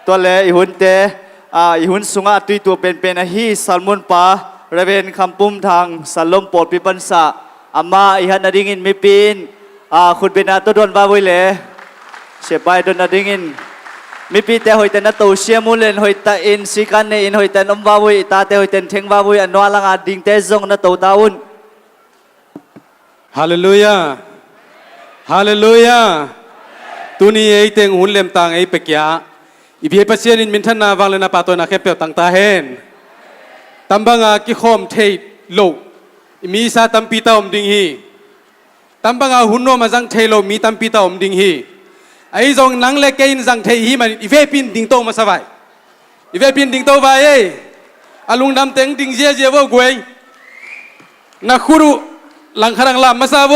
ตัวเล่อีหุ่นเตอีหุ่นสุงาตุยตัวเป็นอาฮีสัลมุนปาเรเวนคำปุ่มทางสัลลมโปรดปิปันสะอามาอีฮันนาดิงินมิปินคุณเป็นอาตัวโดนบาวิเล่เชบายโดนนาดิงินมิปีแต่หอยแต่นาตูเชียมูเลนหอยแต่อินสิกันเนอินหอยแต่นมบาวิตาแต่หอยแต่เทงบาวิอันวาลังอาดิงเตซงนาตูตาอุนฮาเลลูยาฮาเลลูยาตุนีไอเตงหุ่นเล็มตังไอเปกยาอีพีปัสเซียนินมินทันนาวังเลนาปาตัวนาแค่เปียวตังตาเฮนตัมบังอากิคอมเทยโลมีซาตัมปีตาอมดิงฮีตัมบังอาหุ่นโนมาจังเทยโลมีตัมปีตาอมดิงฮีไอ้จงนังเล็กเกินจังเทยฮีมันอีเวปินดิงโตมาสบายอีเวปินดิงโตไปเอ้อลุงดำเต็งดิงเจียเจียวกวยนักขุรุหลังขลังลามมาซาโว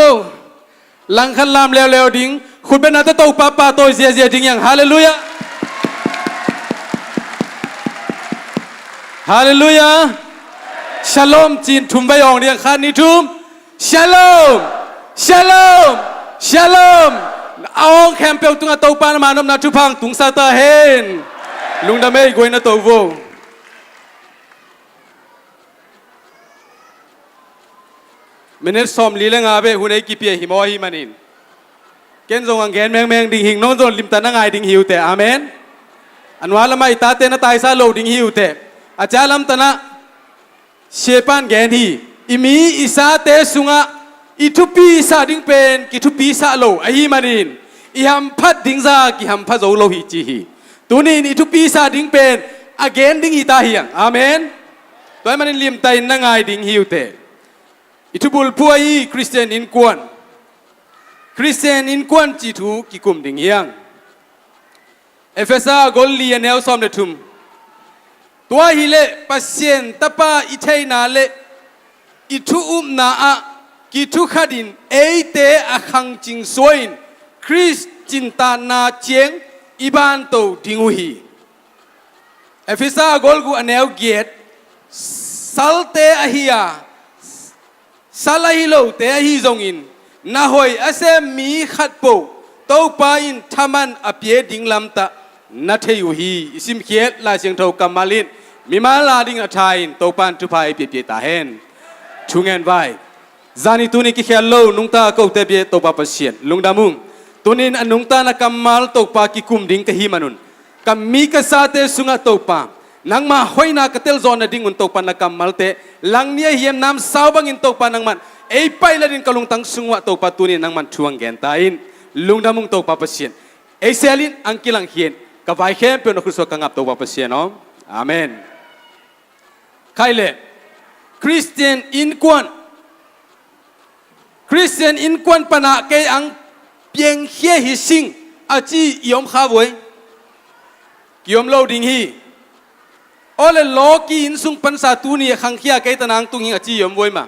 หลังขันลามเร็วๆดิงคุณเป็นนัตโตป้าป้าโตเจียเจียดิงยังฮาเลลูยาฮาเลลูยาชาโลมจีนทุ่มใบอ่องเรียงคานิทุ่มชาโลมชาโลมชาโลมเอาแคมเปียวตุงอัตโตปานมานมนาทุพังตุงซาตาเฮนลุงดำเมย์กวยนัตโตโวมินิสอมลีเลงอาเบหุ่นไอกิเปียหิมอหิมันินเกณฑ์ทรงอังแกนแมงดิงหิงโน้นโซนลิมตานังไงดิงหิวแต่อาเมนอันว่าละไม่ตาเตนตายซาโลดิงหิวแต่อาจารย์ลำตนะเชปันแกนที่อิมีอิสาเตสุงะอิทุปีซาดิงเป็นกิทุปีซาโลไอหิมันินอิฮัมพัดดิงซากิฮัมพัดโซโลหิจีฮีตัวนี้อิทุปีซาดิงเป็นอเกนดิงอิตาเฮียงอาเมนตัวมันลิมตานังไงดิงหิวแต่อิทุบุลพัวยีคริสเตียนอินกวนคริสเตียนอินกวนจีทูกิคุมดิงเฮียงเอเฟซ่ากอลลีเนลซอมเดทุมตัวฮิเลปัสเซียนตะปาอิเทนาเลอิทุอุมนาอะกิทุขดินเอเตอะคังจิงสวยนคริสจินตานาเจียงอิบานโตดิงุฮีเอเฟซ่ากอลกูอเนลเกียตซัลเตอะฮิยาซาลาฮิโลเตะฮิซงอินนาหอยอาเซมีขัดโปโตปาอินทามันอเปียดิงลำตะนาเทยูฮีอิสิมเคียดลาเชียงโทกัมมาลินมีมาลาดิงอัทายนโตปันทุพายเปียเปียตาเฮนชุงเงินไว้จานิตุนิกิเขลโลนุงตาเกาเตเปียโตปาปเชียนลุงดามุงตุนินอนุงตานักกัมมาลโตปากิคุมดิงกะฮิมานุนกัมมีกษาเตสุงะโตปานังมาหอยนากระเตลซอนดิงอุนโตปันนักกัมมาลเตลังเนียเฮียมน้ำสาวบังอินโตปันนังมันไอ้ไปละดินกลุงตังสุงวะโตปาตุนีนังมันช่วงแกนตาอินลุงดามุงโตปาปเชียนไอ้เซลินอังกิลังเฮียนกับไว้เข้มเป็นนักครุสกังอับโตปาปเชียนอ๋ออาเมนใครเล่คริสเตียนอินกวนคริสเตียนอินกวนปนะเกยอังเพียงเฮียฮิซิงอาจียอมข้าวยยอมโลดิงฮีโอเลโลกีอินสุงปันสาตุนีขังเฮียเกยตนางตุงหิงอาจียอมวยมา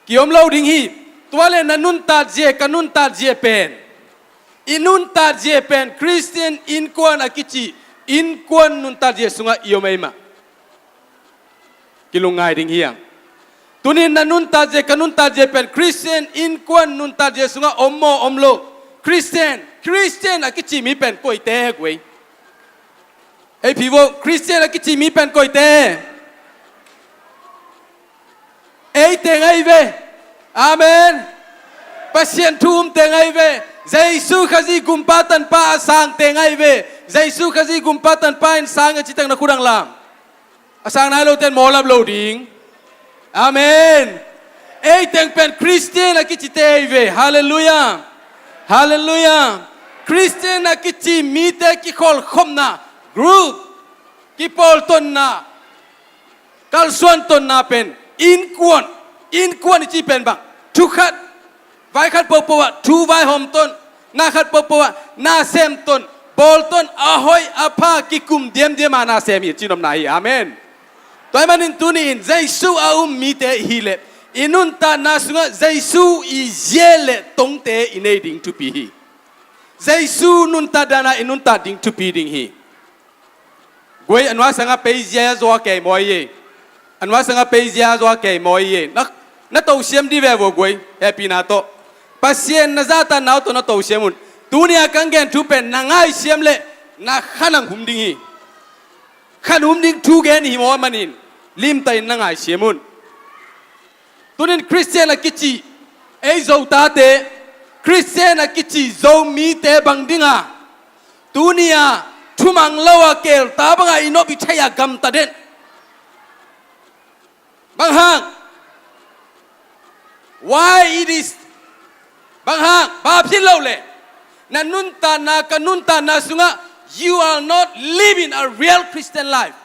กิยมเล่าดิ่งฮีตัวเลนันนุนตาเจกันุนตาเจเป็นอินุนตาเจเป็นคริสเตียนอินกวนอากิจิอินกวนนุนตาเจสุงะยอมเอมากิลุงไงดิ่งฮียังตัวนี้นันนุนตาเจกันุนตาเจเป็นคริสเตียนอินกวนนุนตาเจสุงะอมโมอมโลคริสเตียนอากิจิมีเป็นก๋วยเตี๋ยวเว้ยไอพี่ว่าคริสเตียนอากิจิมีเป็นก๋วยเตี๋ยวเอ้เตงไอเวอาเมนปัสเซียนทูมเตงไอเวใจสู้ขจีกุมปาตันป้าสังเตงไอเวใจสู้ขจีกุมปาตันป้าอินสังอจิตังนักขุดังลามสังนายโลเตนโมลับโลดิงอาเมนเอ้เตงเป็นคริสเตียนนักจิตเตไอเวฮาเลลูยาฮาเลลูยาคริสเตียนนักจิมีเตกิคอลคมนากรุ๊ปกิปอลตนนากัลส่วนตนนาเป็นอินกวนจีเป็นบังทุกขัดไว้ขัดปปวะทูไว้หอมต้นนาขัดปปวะนาเซมต้นบอลต้นอาหอยอาภากิกุมเดียมมานาเซมีจีนอมนายอาเมนตัวมันอินตุนีอินใจสู้อาอุมมีเตฮิเลอินุนตานาสุงะใจสู้อิเจเลตงเตอินเอดิงทุปีฮีใจสู้นุนตาดานาอินุนตาดิงทุปีดิงฮีกวยอันว่าสังะเปย์เจซัวเกย์มอยเยอันว่าสังเกตไปเสียตัวเกย์มอยเย่นักตัวเสียมดีเวบกวยเฮปีนาโตปัสเซียนนักจัตตานาวตัวนักตัวเสียมุนตัวนี้กังเกนทุเป็นนางไอเสียมเล่ na khanang hum ding hi khan hum ding thu gen hi mo manin lim tai na ngai semun tunin Christian a kichi ei zo ta te Christian a kichi zo mi te bang dinga tunia thumang lawa kel ta banga ino bi thaya gam ta den bang hang why it is bang hang ba phin lo le na nun ta na ka nun ta na sunga you are not living a real Christian life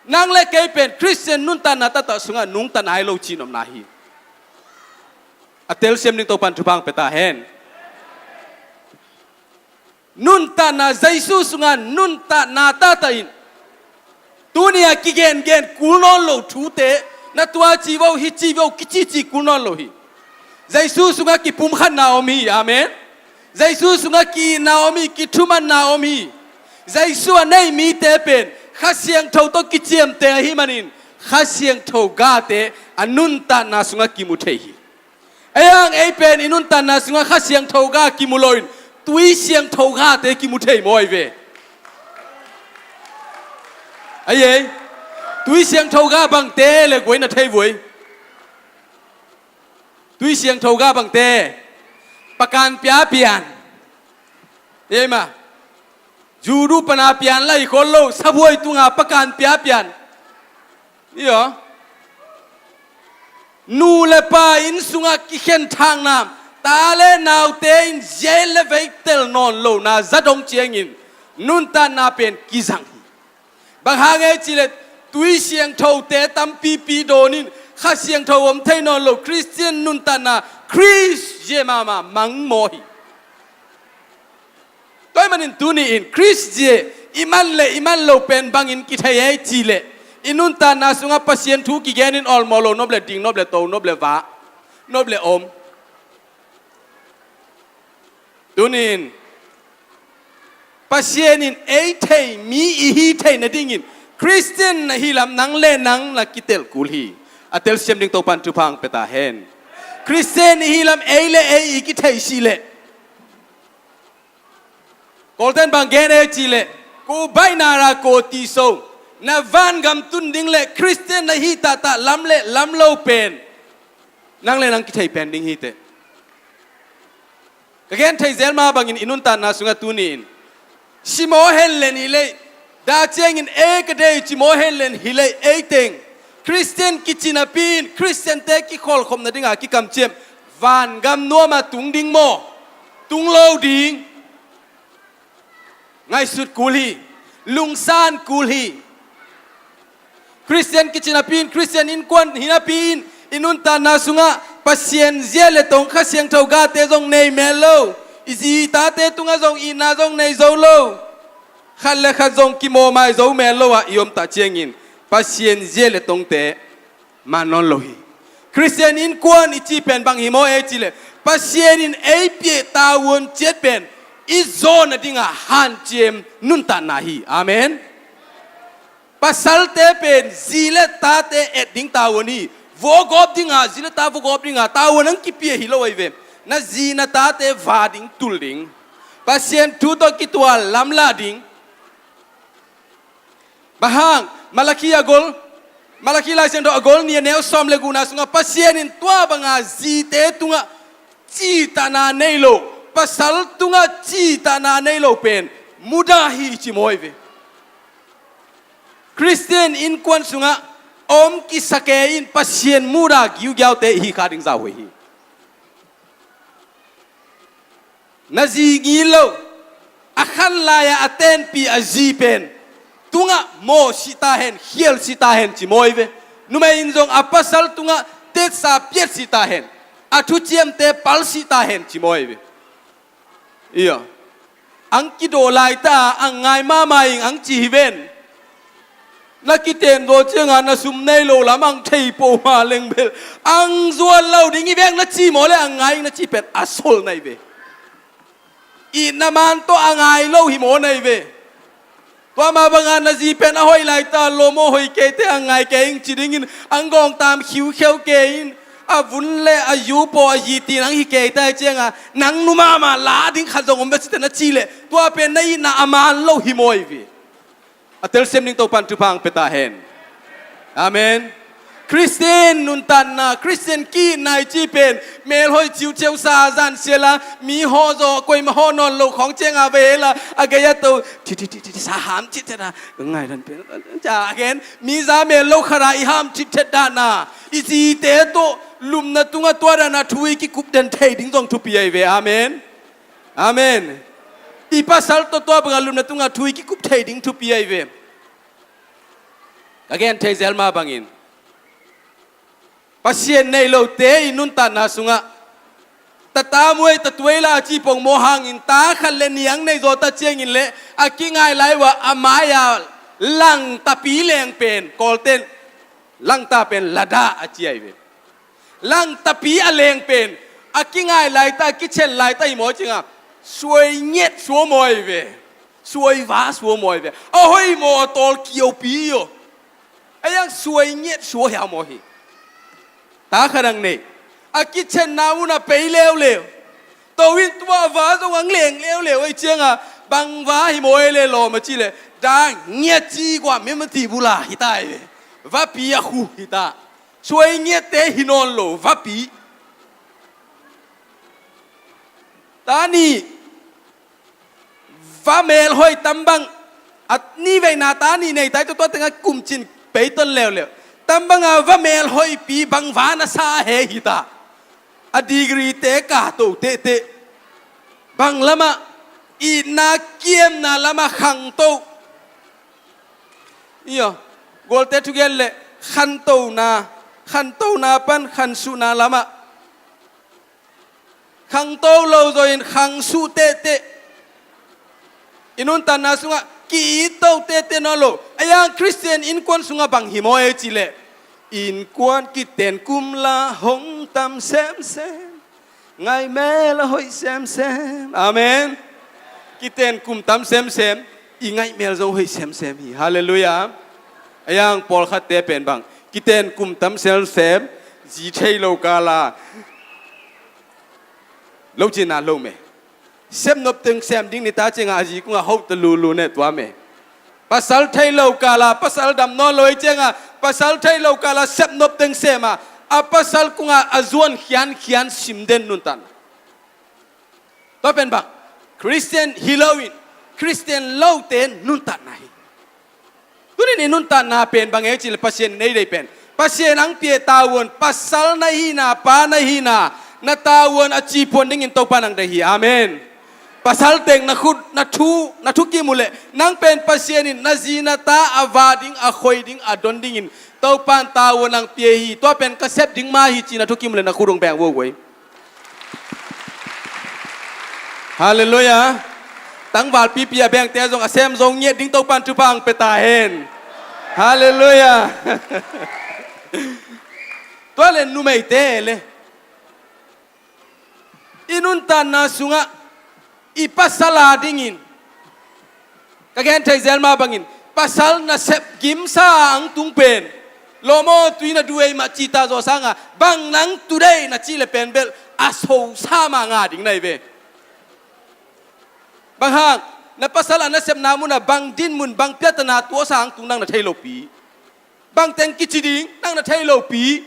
nang le ke pen Christian nun ta na ta ta sunga nung ta nai lo chi nom na hi atel sem ning to pan thupang peta hen nun ta na jaisu sunga nun ta na ta ta in tunia ki gen gen kulnon lo thu te na tua chi wo hi chi wo ki chi kulnon lo hi jaisu sunga ki pum khan naomi amen jaisu sunga ki naomi ki thuman naomi jaisu anei mi te pen khasiang thau to ki chiam te hi manin khasiang thau ga te anun ta na sunga ki mu thei hi ayang ei pen inun ta na sunga khasiang thau ga ki mu loin tui siang thau ga te ki mu thei moi ve ai tui siang thau ga bang te le goi na thei voi tui siang thau ga bang te pakan pya pian ye ma juru pana pian lai khol lo saboi tunga pakan pya pian yo nu le pa in sunga ki khen thang nam ta le naw te in jele veitel non lo na zadong chiang in nun ta na pen ki jang bang ha nge chile tui siang thau te tam pi pi donin kha siang thau om thai non lo Christian nun ta na Chris je mama mang mo hi toy manin tuni in Chris je iman lo pen bang in ki thai ai chile inun ta na sunga pasien thu ki genin all molo noble ding noble to noble va noble om tunin pasien in ei thei mi I hi thei na ding in Christian na hilam nang le nang la kitel kul hi atel sem ding to pan tu phang peta hen Christian hilam ei le ei ki thei si le golden bang gen e chi le ko bai na ra ko ti so na van gam tun ding le Christian na hi ta ta lam lo pen nang le nang ki thei pen ding hi te ka gen thei zel ma bangin inun ta na sunga tunin simo hel len hi le da cheng in e ka dei chimo hel len hi le e teng Christian ki china pin Christian te ki khol khom na dinga ki kam chem van gam no ma tung ding mo tung lo ding ngai sut kuli lung san kuli Christian kitchenapin Christian in kwan hinapin inun ta na sunga pasien ziele tong khasiang thau ga te jong nei melo izi ta te tunga jong ina jong nei zo lo khalle kha jong ki mo mai zo melo wa yom ta chengin pasien ziele tong te manon lo hi Christian in kwan ichi pen bang hi mo e chile pasien in ei pie ta won chet pen izona dinga han chem nun ta na hi amen pasal te pen zile ta te et ding ta woni vogop dinga zile ta vogop dinga ta wonang ki pie hi lo ive na zina ta te va ding tul ding pasien tu to ki tua lamla ding bahang malaki la sen do agol ni neo som le guna sunga pasien in tua banga zite tunga chi ta na nei lo pasal tunga chi ta na nei lo pen muda hi chi moive Christian in kwan sunga om ki sake in pasien muda giu gyao te hi kha ding za hoi hi na zi gi lo akhan la ya aten pi azi pen tunga mo sita hen hiel sita hen chi moive nume in jong apasal tunga te sa piet sita hen athu chiam te pal sita hen chi moive iya ang ki do lai ta ang ngai ma mai ang chi ven na ki tem do chenga na sum nei lo lamang thei po ma leng bel ang zuan lo ding i veng na chi mo le ang ngai na chi pet asol nai ve I na man to ang ngai lo hi mo nai ve to ma banga na ji pen a hoi lai ta lo mo hoi ke te ang ngai ke ing chi ding in ang gong tam khiu kheu ke in อาวุนเล่อายุปอยีตีนังฮิเกยได้เจียงอ่ะนังนุมาลาดิ้งขัดจงอมเบสิตนะจีเลตัวเป็นในนาอามานโลหิโมยวีอัตเตลเซมนิงโตปันทุพังเปตาเฮนอาเมนคริสเตียนนุนตันนะคริสเตียนกีนายจีเป็นเมลหอยจิวเจียวซาจันเสียละมีฮอโซกวยมาฮอนอนโลของเจงอาเวละอากายะโตที่สาหามจิตนะง่ายนั่นเป็นจ้าเห็นมีซาเมลโลขราอิหามจิตดานาอิจีเตโตลุมนาตุงตัวดานาทุยกิกุบเดนเทดิ้งตองทุปีไอเวอาเมนอาเมนอีปัสสัลตัวบังลุมนาตุงทุยกิกุบเทดิ้งทุปีไอเวagainเทเซลมาบังอินpasien nei lo te inun ta na sunga ta muai ta tuela chi pong mo hang in ta khan le niang nei zo ta cheng in le akingai lai wa amaya lang ta pi leng pen kolten lang ta pen lada a chi ai ve lang ta pi a leng pen akingai lai ta ki chen lai ta i mo chinga suai nyet suo moi ve suai va suo moi ve a hoi mo tol kiau pi yo ayang suai nyet suo ya mo hiตาขนังนี่อากิเชนนาวุนะไปเร็วเร็วตัววินตัวว้าตรงอังเลี้ยงเร็วเร็วไอ้เจียงอ่ะบังว้าหิโมยเลยรอมาจีเลยดังเงียจีกว่าไม่มันตีบุลาฮิตายว่าปีอะคูฮิตาช่วยเงียเตหินอนโลว่าปีตานี่ว่าเมลหอยตำบังอันนี่เวนาตานี่ในใจตัวตั้งกุมจินไปต้นเร็วเร็วตัมบังว่าเมลหอยปีบังวานาซาเฮฮิตาอดีกรีเตกาโตเตเตบังละมาอีนาเกียมนาละมาขังโตนี่อ่ะกอลเตทุกอย่างเลยขันโตนาปันขันสุนาละมาขังโตเราโดยขังสุเตเตอินุนตันนาสุงะกีโตเตเตนอโลอายังคริสเตียนอินควนสุงะบังหิโมเอจิเลอินควนกิเตนกุมลาหงตัมเซมเซมไงแม่ละหอยเซมเซมอาเมนกิเตนกุมตัมเซมเซมอีไงแม่ละหอยเซมเซมฮีฮาเลลูยาอายังปอลขัดเตเป็นบังกิเตนกุมตัมเซมเซมจีเทโลกาลาโลจินาโลเมเซมนบตึงเซมดิ้งนิตาเจงอาจีกุงอาฮบตะลูเนตัวเมpasal thai lo kala pasal dam no loi chenga pasal thai lo kala sep nop teng sema a pasal kunga azuan khian simden nuntan to pen ba christian halloween christian loten nuntan nai tunin ni nuntan na pen bang e chil pasien nei dei pen pasien ang pie tawon pasal na hina pa na hina na tawon a chi pon ding in to panang dei amen pasal teng na thu ki mule nang pen pasienin na zina ta avading a khoiding a donding in to pan tawo nang piehi to pen kasep ding ma hi chi na thu ki mule na khurong beng wo wei hallelujah tang wal pi pia beng te jong a sem jong nye ding to pan tu pang pe ta hen hallelujah to le nu mei te le inun tan na sunga ipasala dingin kagen thaizel ma bangin pasal na sep gim sang tung pen lomo tuina duai ma chita zo sanga bang nang today na chile pen bel aso sama nga ding nai ve bang hang na pasala na sep namu na bang din mun bang pyatana to sang tung nang na thailo pi bang teng kichiding nang na thailo pi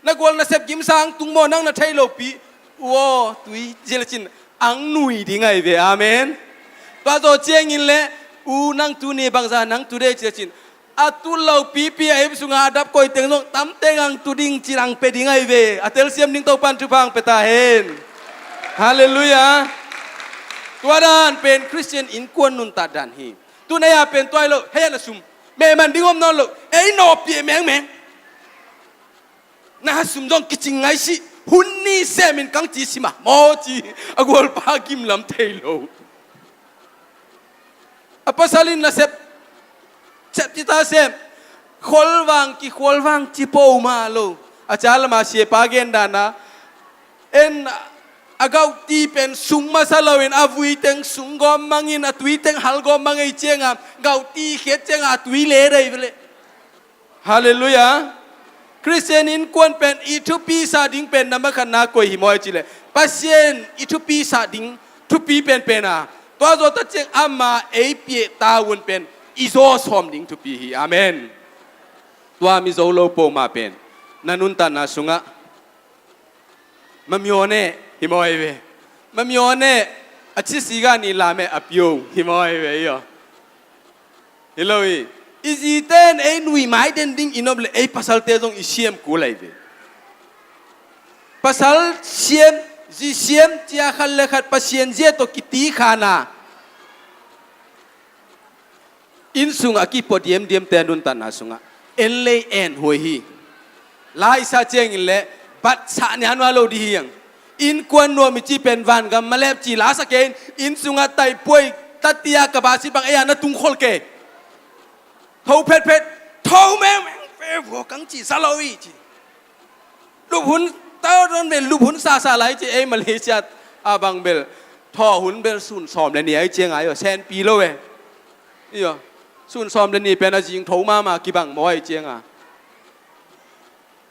na gol na sep gim sang tung mo nang na thailo pi wo tui jelachin ang nui di ngai ve amen pa zo cheng in le u nang tu ni bang za nang tu de che chin atu lau pi pi ai sunga dap koi teng no tam teng ang tu ding chirang pe di ngai ve atel siam ding to pan tu pang pe ta hen hallelujah tuadan pen christian in kwan nun ta dan hi tu na ya pen toy lo he na sum me man ding om no lo ei no pi meng na sum dong kiching ngai si hun ni semin kang chi sima mo chi agol pa kim lam thailo apasalin na sep chita sem kholwang chi po ma lo achal ma sie pa gen dana en agaw ti pen sung masalawin avui teng sung gom mangin atui teng hal gom mangai chenga gaw ti khet chenga atui le dai vele hallelujah คริสเตียนอินกวนเป็นอีทุปีซาดิงเป็นนามขันนากวยหิมอยจิเลปัสเซียนอีทุปีซาดิงทุปีเป็นอ่ะตัวโจตัดเจงอามาเอเปียตาวนเป็นอีโซสอมดิงทุปีฮีอาเมนตัวมิโซโลโปมาเป็นนันุนตันนาสุงะมะมิโอเน่หิมอยเวมะมิโอเน่อชิสิกานีลาเมอปิโอหิมอยเวyo hello is iten ei nui mai den ding inoble ei pasal te jong isiem ku lai ve pasal siem ji siem tia khal le khat pasien je to kiti khana in sunga ki podium diem te nun tan na sunga en le en hoi hi lai sa cheng le bat sa ni hanwa lo di hiang in kwan no mi chi pen van gam malep chi la sa ken in sunga tai poi tatia ka ba si bang aya na tung khol ke thâu phết thâu mẹ phê vô cắn chỉ sa lôi chỉ lục hun tao đơn về lục hun sa lại chỉ em Malaysia à bằng bel thọ hun bel sun sòm lên này ấy chiang ấy ở sen pi lâu về iyo sun sòm lên này bên là riêng thâu mà kí bằng mồi chiang à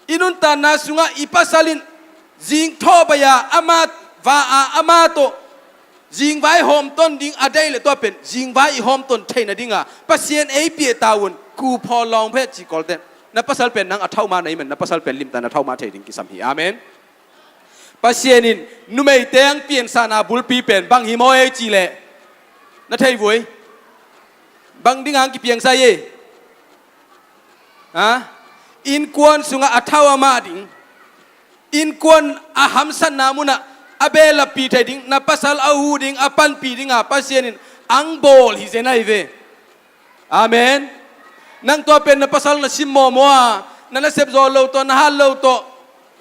inun ta na sunga ipasalin riêng thọ bây giờ ama và ama to riêng vai hôm tôn đinh ở đây là tôiเป็นriêng vai hôm tôn thay là đinh à pasien ấy bịa tàuกูพอลองเพศจีกอลเตนนับภาษาเป็นนังอัฐามาในมันนับภาษาเป็นลิมตานัฐามาเทดิงกิสัมฮีอาเมนpasien in นุ่มไอเตียงเปลี่ยนสานาบุลปีเป็นบางหิมอยจีเล่นัทไทยวุ้ยบางดิ้งหางกิเพียงไซเย่ฮะอินกวนสุงอัฐาวมาดิงอินกวนอาหัมสันนามุนะอาเบลปีไทยดิ้งนับภาษาอาหูดิ้งอาปันปีดิ้งอาpasien in อังโบลฮิเซนัยเวอาเมนนั่งตัวเป็นนับภาษาหน้าซิมโมมัวนั่นแหละเสพโซโลตัวนั่งฮัลโลตัว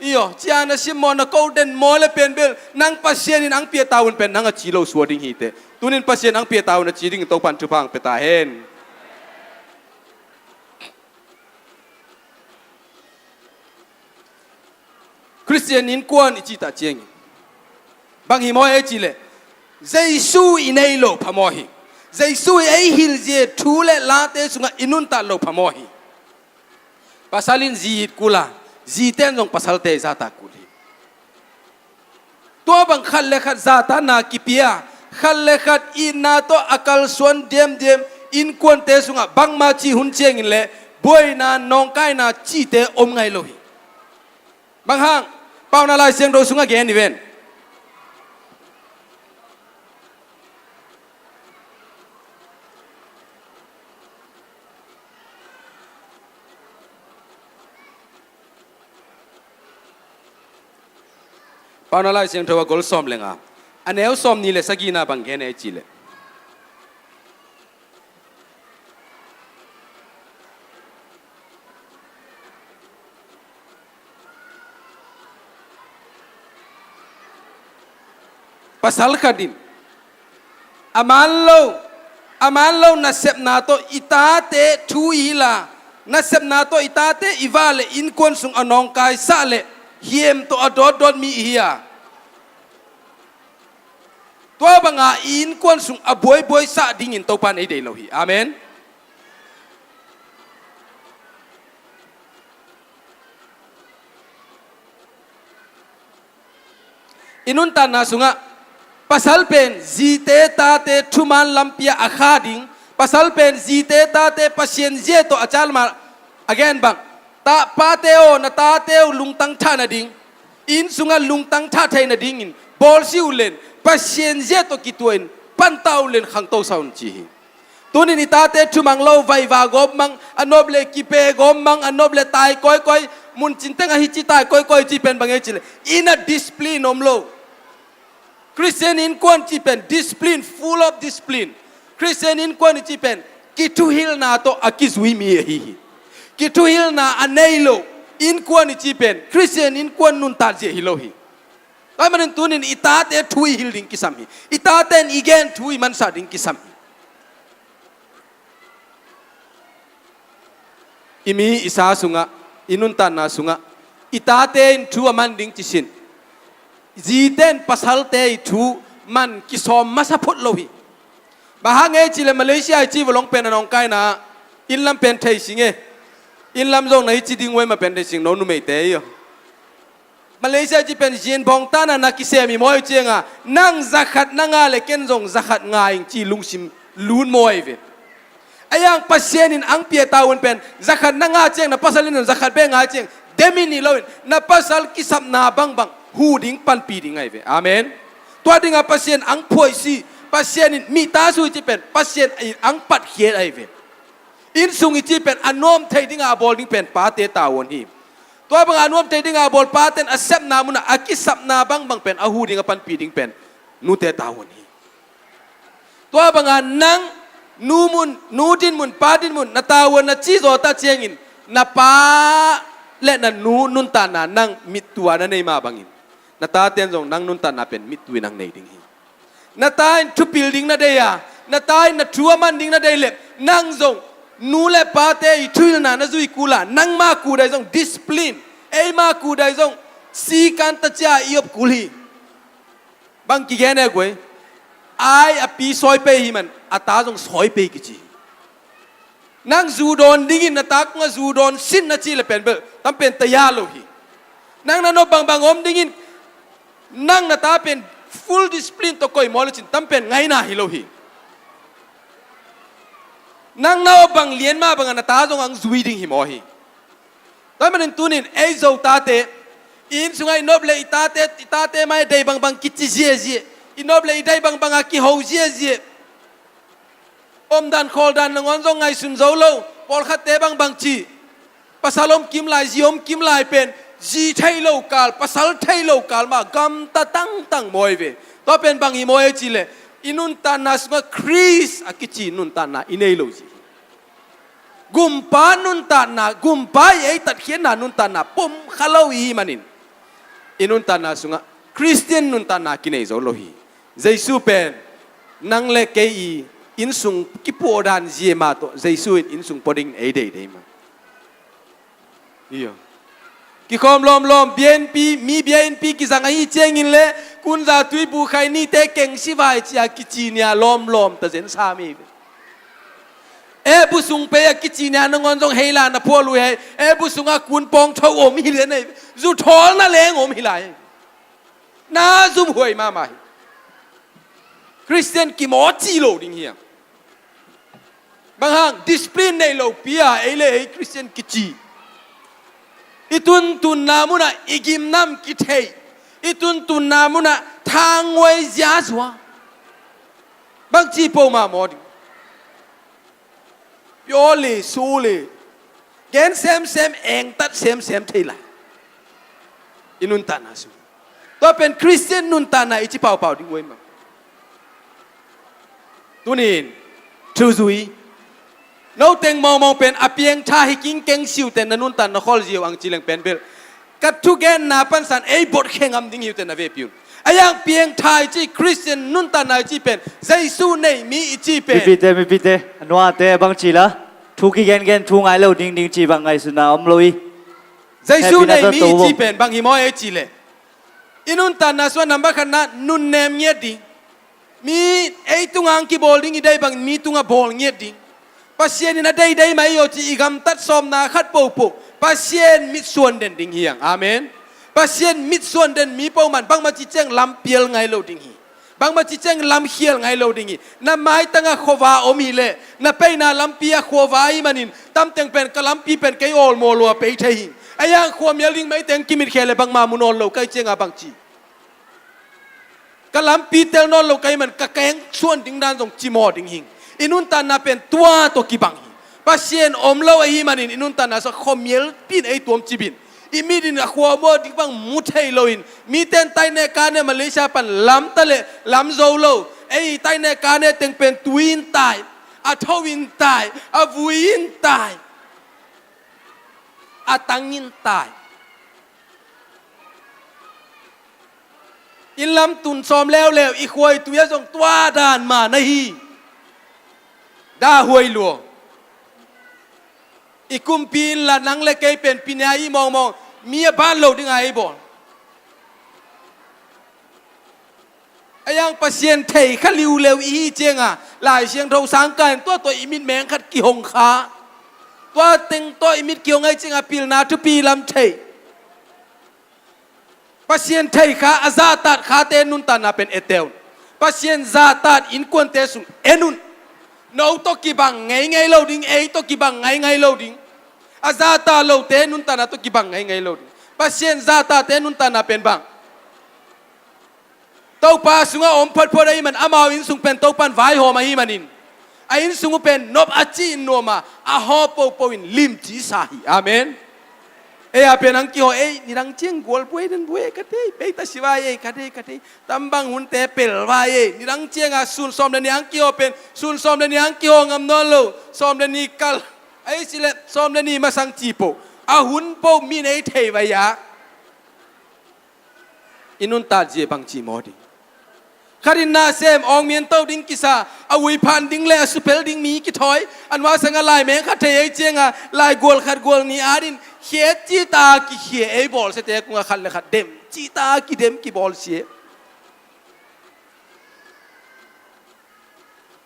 อีโอเจ้าหน้าซิมโมนักโกลเด้นโมเลเป็นเบลนั่งพัศยันนั่งเปียตาวันเป็นนั่งจีโลสวดิ้งฮีเตตุนินพัศยันนั่งเปียตาวันจีดิ้งตัวปันจุพังเปตาเฮนคริสเตียนนินกวนอิจิตาเจงบางฮิโมเอจิเลเจสูอินเอโลพามอฮิเจสูเอฮิลเจทูเลลาเตสุงอินุนตาโลพามอฮิภาษาลินจีดกุลาจีเตนจงภาษาเตซาตากุลีตัวบางขันเลขัดซาตานากิปิยาขันเลขัดอินนาโตอากาลส่วนเดียมอินกวนเตสุงบางมาจีหุนเจงอินเลบวยนานองไกนาจีเตอมไงโลหิบางห้างเป้านาลายเสียงโดสุงแกนนิเวนปานอะไรเสียงเทวะกอลซอมเลงอ่ะอันเอลซอมนี่เลยสักกี่นาบังเกนเอจิเลภาษาลขัดินอามันโลนัสเซปนาโตอิตาเตทูอีลานัสเซปนาโตอิตาเตอีวาเลอินควนสุงอนองกายซาเลเฮียมตัวอดดอนมีเฮียตัวบังอาอินกวนสุงอบวยสะดิ่งอินตัวปันไอเดโลฮีอาเมนอินุนตันนาสุงะภาษาเป็นจีเตตาเตทุมันลัมเปียอาคาดิ่งภาษาเป็นจีเตตาเตปัสเซียนเจตัวอาจารย์มา again บังตาปาเตโอนาตาเตโอลุงตังท่านาดิ่งอินสุงะลุงตังท่าไทยนาดิ่งอินบอลซิวเลนpacienza to kituin pantau len khang to saun chi tunin itate thumang lo vai va gom mang anoble kipe gom mang anoble tai koi mun chinteng a hi chi tai koi chi pen bangai chi in a discipline omlo Christian in kwan chi pen discipline full of discipline Christian in kwan chi pen kitu hil na to akizui mi hi kitu hil na anelo in kwan chi pen Christian in kwan nun tar je hilo hiไอ้มันตัวนี้อิตาเตทุยฮิลดิ้งกิสัมฮีอิตาเตนอีเกนทุยมันสาดิ้งกิสัมฮีอิมีอิสาสุงะอินุนตันนาสุงะอิตาเตนทุยมันดิ้งจิสินจีเตนปัสฮัลเตยทุมันกิสอมมาสะพุทโลหิบางเอจิเลมาเลเซียจีวลงเป็นนองไกนะอินลัมเป็นไทยสิงเอ อินลำจงในจีดิงไว้มาเป็นได้สิ่งโน้นนุ่มเตยมาเลเซียจีเป็นจีนพงตานานักกิเซมีมวยเจียงอ่ะนั่งจักขัดนั่งอะไรเกินจงจักขัดง่ายจีลุงชิมลุนมวยเวไอ้ยังปัสเซียนินอังเปียตาวันเป็นจักขัดนั่งอาเจียงนะปัสสลินจักขัดเป็นง่ายเจียงเดมินีโลวินนะปัสสลกิสับนาบังบังหูดิ้งปันปีดิ้งไงเวอาเมนตัวดิ้งอ่ะปัสเซียนอังพวยซีปัสเซียนินมีตาสุยจีเป็นปัสเซียนอังปัดเขียไอเวอินสุงจีเป็นอนอมไทยดิ้งอาบอลดิ้งเป็นปาเตตาวันฮีตัวบางอนอมไทยดิ้งอาบอลปาเตนอาเซบนามุนอากิสับนาบังบังเป็นอาหูดิ้งปันปีดิ้งเป็นนูเตตาวันฮีตัวบางอันนังนูมุนนูดินมุนปาดินมุนนาตาวันนาจีโซตาเชียงินนาปาและนันนูนุนตานานังมิตตัวนั่นในมาบังอินนาตาเตียนจงนังนุนตานาเป็นมิตตัวนังในดิ้งฮีนาตาอินทุบิลดิ้งนาเดียนาตาอินนาทัวมันดิ้งนาเดียเล็บนังจงนูเลปาเตยทุยนานาจุยกูลานังมากูได้จงดิสปลินเอมากูได้จงสีกันตะจ่าอีบกุลีบังกิแกเนี่ยกูไออปีซอยเปย์มันอัตาจงซอยเปย์กิจีนังจูดอนดิ้งนาตากงจูดอนสินนาจีเลเป็นเบตั้มเป็นตยาโลหีนังนันโบางอมดิ้งนังนาตาเป็น full discipline ตะกอยมอลจินตั้มเป็นไงนาฮิโลหีนังนาบางเลียนมาบางนาตาจงอังจุยดิ้งหิมอหีแต่มันตุนินไอโจตาเตอินสุงไงนบเลอิตาเตไม่ได้บางกิจเจียอินนบเลยได้บางอากิฮาวเจียอมดันคอลดันงอนจงไงสุนโจโลปอลขัดเตบางจีภาษาลมกิมลายจีอมกิมลายเป็นจีไทยโลกาลภาษาไทยโลกาลมากำตาตั้งมวยเวตัวเป็นบางอีมวยจีเลอินุนตานาสุงคริสอากิจีนุนตานาอินเอโลจีกุมปานุนตานากุมปาไอตัดเขียนนานุนตานาปุ่มขลาวีมันินอินุนตานาสุงคริสเตียนนุนตานากินเอโซโลฮีเจสุเป็นนังเล็กเกอีอินสุงกิปวดานเจียมาโตเจสุอินสุงปอดิงเอเดย์มาอียกิคอมลอมเบียนปีมีเบียนปีกิสังไอเจงินเล่คุณจะตุยบุคายนี่เตเก่งสิวายจีอากิจีเนียลอมแต่เจนสามีบุสุงเปียกิจีเนียนงอนจงเฮลานะพัวลุยให้บุสุงอากุนปองเท่าอมฮิเลนจูทอลน่ะเลงอมฮิลายน่าซุ่มหวยมาใหม่คริสเตียนกิมอจีโลดิ้งเฮียบางครั้งดิสปลินในโลกพิอาเอเล่คริสเตียนกิจีอิตุนนามุนะอิกิมนัมกิเทอิตุนนามุนะทางไว้ยาสวะบางจีโปมาหมดยอเลสูเลแกนเซมเองตัดเซมเทล่าอินุนตานาสูตัวเป็นคริสเตียนนุนตานาอิจิเป่าดิ้งไว้มาตัวนี้ทูซุยเราเต็งมองเป็นอเปียงชาฮิกิงเก่งสิวแต่นันุนตันนครจิวอังจิเลงเป็นเบลกัดทุกแกนนาปันสันบทเข่งอัมดิ้งอยู่แต่นาเวปิวไอ้ยังเปียงไทยจีคริสเตียนนุนตันนายจีเป็นเจสุในมีจีเป็นมีปีเตนัวเตบางจีละทุกแกนทุกไงเราดิ้งจีบางไงสุนาอมลุยเจสุในมีจีเป็นบางฮิมอยจีเลอินุนตันนาส่วนนับบักขณะนุนเนมเงียดิมีตุงอังกีบอลดิ้งได้บางมีตุงบอลเงียดิปัสเซียนน่ะได้ไหมโยจีอีกำตัดซอมนาขัดปูปัสเซียนมิดส่วนเด่นดิ้งเฮียงอาเมนปัสเซียนมิดส่วนเด่นมีเป้ามันบางมาจีเจงลำเปียลไงโลดิ้งฮีบางมาจีเจงลำเขียลไงโลดิ้งฮีน่ะไม้ตั้งขวาอมีเลน่ะไปน่ะลำเปียขวาอีมันนินตั้มเต็งเป็นกะลำปีเป็นไกโอลโมลัวไปเทหิไอ้ยังขวามยาลิงไม่เต็งกิมิดเคเลบางมามุนอลโลไกเจงอาบางจีกะลำปีเตลนอลโลไกมันกะแกงส่วนดิ้งดานตรงจีมอดิ้งหิงอินุนตานาเป็นตัวกีบังปัสเซียนอมเล่าไอ้มันอินุนตานาสคอมเยลปินไอ้ตัวจีบินอิมีดินขวามอดิบังมุทเฮโลอินมีเต้นไตในการเนี่ยมาเลเซียปันล้ำตะเลล้ำโซโลไอ้ไตในการเนี่ยเต็งเป็นทวินตายอาทวินตายอาวุยินตายอาตังยินตายอินล้ำตุนซ้อมแล้วอีควายตัวส่งตัวด่านมาในฮีด่าหวยหลวงอีกุมปีนละนังเล็กเป็นปีนายมองมีบ้านเราดึงไอ้บอลไอ้ยังปัสเซียนเทยขัดลิวเร็วอีเจียงอ่ะหลายเชียงทงสังกันตัวอิมินแมงขัดกี่หงคา ตัวเต็งตัวอิมิดเกี่ยวไงจริงอาปิลนาทุปีลำเทยปัสเซียนเทยข้าอาซาตัดข้าเตนุนตานาเป็นเอเตลปัสเซียนซาตัดอินควนเตสุงเอนุนน้องตัวกีบังไงไงโลดิงเอตัวกีบังไงไงโลดิงอาซาตาโลเตนุนตานาตัวกีบังไงไงโลดิงปัสเซียนซาตัดเตนุนตานาเป็นบังเต้าป่าสุงอมพัดพอได้มันอามาวินสุงเป็นเต้าปันไว้หอมาฮีมันินไอ้อินสุงเป็นนบอาจีนโนมาอาฮอปโปวินลิมจีสาฮีอาเมนเอ้ยเป็นอังกิโอเอ้ยนี่รังเชียงกอลป่วยนั่นป่วยกันที่ไปตัดสิวายกันที่ตั้มบังหุ่นเตะเปิลวายนี่รังเชียงอ่ะสุนซ้อมเดนี่อังกิโอเป็นสุนซ้อมเดนี่อังกิโองำนอลโลซ้อมเดนี่กัลไอ้สิเลซ้อมเดนี่มาสังจีโปอาหุ่นโปมีในเทวายาอินุนตาเจบังจีโมดีคารินาเซมอองเมียนเต้าดิ้งกิซาอาวิพันดิ้งเล่สุเปลดิ้งมีกิถอยอันว่าสังลายแมงขัดเทยเจียงอ่ะลายกอลขัดกอลนี่อาดินเขียจีตากิเขียไอบอลเสเตกุงขัดเลยขัดเดมจีตากิเดมกิบอลเสีย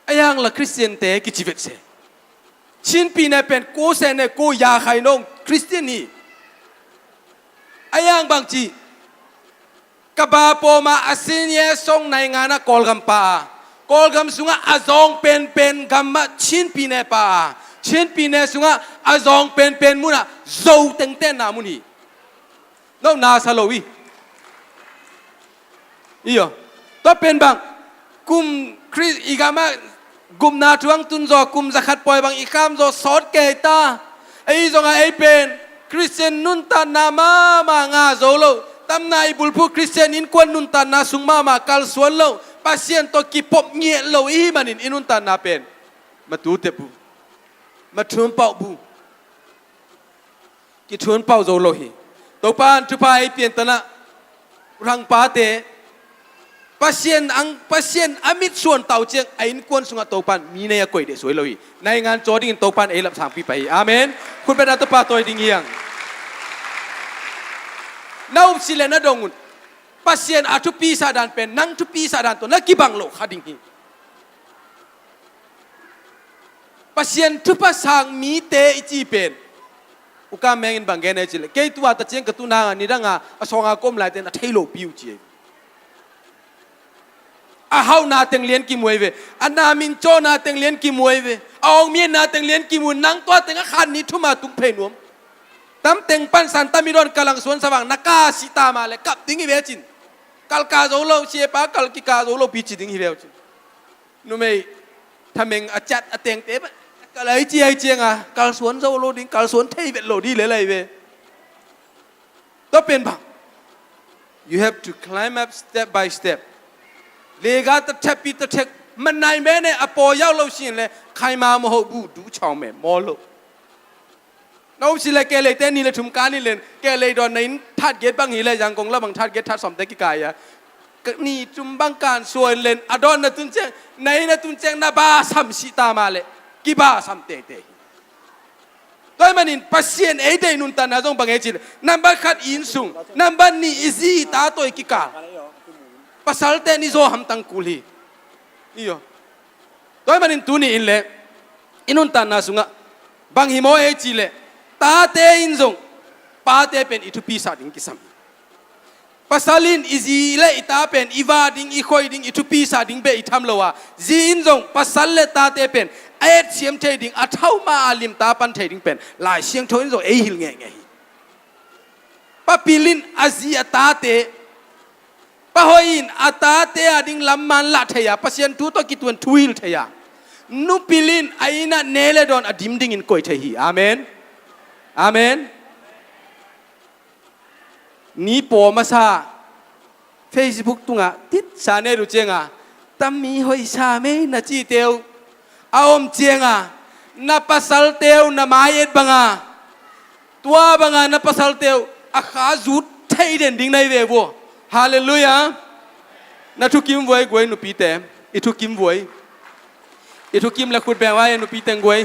ไอ้ยังละคริสเตียนเตกิจิเวตเซชินปีเนี่ยเป็นโกเซนเนี่ยโกยาไข่นงคริสเตียนนี่ไอ้ยังบางจีกบาโปมาอาศินเยสงในงานกอลกัมปากอลกัมสุงะอาซองเป็นกัมมาชินปีเนปาชินปีเนสุงะอาซองเป็นมุนะโจเต็งเต้นนามุนีแล้วนาซาโลวีอีโอตัวเป็นบางกุมคริสอีกามากุมนาทวงตุนโจกุมสกัดปล่อยบางอีกามโจสอดเกตาไอ้จงไอ้เป็นคริสเตียนนุนตานามามางาโจโลตำนายบุลผู้คริสเตียนอินควนนุนตานาสุงมากัลสวนโลปัสเซียนตัวกิปบเงียโลอีมันอินุนตานาเป็นมาตูเตปูมาชวนเป่าบูกิชวนเป่าโจโลฮีตัวปานทุพายเปลี่ยนตนะรังปาเตปัสเซียนอามิดส่วนเต่าเจียงไอ้อินควนสุงตัวปานมีในกวยเดสวยโลฮีในงานโจดิ้งตัวปานเอลับสามปีไปอาเมนคุณเป็นอัตปาตัวดิ้งเฮียงนาอุสิเลนะดงุนปัสเซียนอาทุปีสาดานเป็นนังทุปีสาดานตัวนักกิบังโลขาดิงฮีปัสเซียนทุปัสสังมีเตอิจีเป็นอุกาแมงอินบังเกนเอจิเลเกยตัวตะเจียงกตุนางนี่ดังอ่ะสองอากรมหลายเตนเทโลปิวจีอาเฮานาเต็งเลี้ยนกิมวยเวอันนามินโจนาเต็งเลี้ยนกิมวยเวอองเมียนาเต็งเลี้ยนกิมวยนังตัวเต็งขันนี้ทุมาตุงเพนวมตั้มเต็งปันสันตามิรอนกำลังสวนสว่างนักกาสิตามาเลยกับดิ้งฮิเวจินกัลกาโซโลเชียปากัลกิกาโซโลปีจิดิ้งฮิเวจินนุ่มเอทำเองอาจัดอาเต็งเตะกัลไอเจียงอ่ะกัลสวนโซโลดิ้งกัลสวนเทยเวโลดีเลยเวต้องเป็นบัง you have to climb up step by step เลกาตะเทปีตะเทมันนายแม่เนี่ยอปอยาวเราสินเลยใครมาโมโหบูดูชาวแม่มอโลเราสิเลยแกเลยเต้นนี่เลยทุ่มการนี่เลยแกเลยโดนในทัดเกตบางหีเลยยังกงแล้วบางทัดเกตทัดสมเด็จกิกายะนี่จุมบังการส่วนเลนอดอนนะตุนเจงในนะตุนเจงนาบาสัมสิตามาเลยกิบาสัมเตเตโดยมันอินปัสเซียนเอเดนุนตันนะจงบังเอจิลนับบังคัดอินซุงนับบังนี่อิซีตาโตกิกาปัสสัลเตนิโซฮัมตังกุลีนี่โยโดยมันอินตุนี่อินเลยอินุนตันนะสุงะบังฮิโมเอจิเลตาเตอินซงปาเตเป็นอิทุปีศาดิ้งกิสัมปัสสาลินอิซีเลอิตาเป็นอีวาดิ้งอีคอยดิ้งอิทุปีศาดิ้งเบอิทำเลวะจีอินซงปัสสาเลตาเตเป็นเอ็ดเสียมเทดิ้งอัฐาวมาอาลิมตาปันเทดิ้งเป็นลายเสียงโทอินซงเอฮิลเงยปะปิลินอาซีอัตาเตปะฮอินอัตาเตอดิ้งลำมันละเทียปัสเซียนทูตกิตวนทวิลเทียนูปิลินไอ้น่ะเนเลดอนอดิมดิ้งอินคอยเทียอาเมนอาเมนนี่ปอมาซา Facebook ตุงะติดชาเนรุเจงะตัมมีหอยชาเมนะจีเตียวอาวมเจงะนับปัสสัลเตียวนับมาเอ็ดบังะตัวบังะนับปัสสัลเตียวอาขาจุดเทเดนดิ้งในเวบฮาเลลูยานัทุกิมไว้กวยนุปีเตมอิทุกิมไว้อิทุกิมละคุณแปลว่านุปีเตงกวย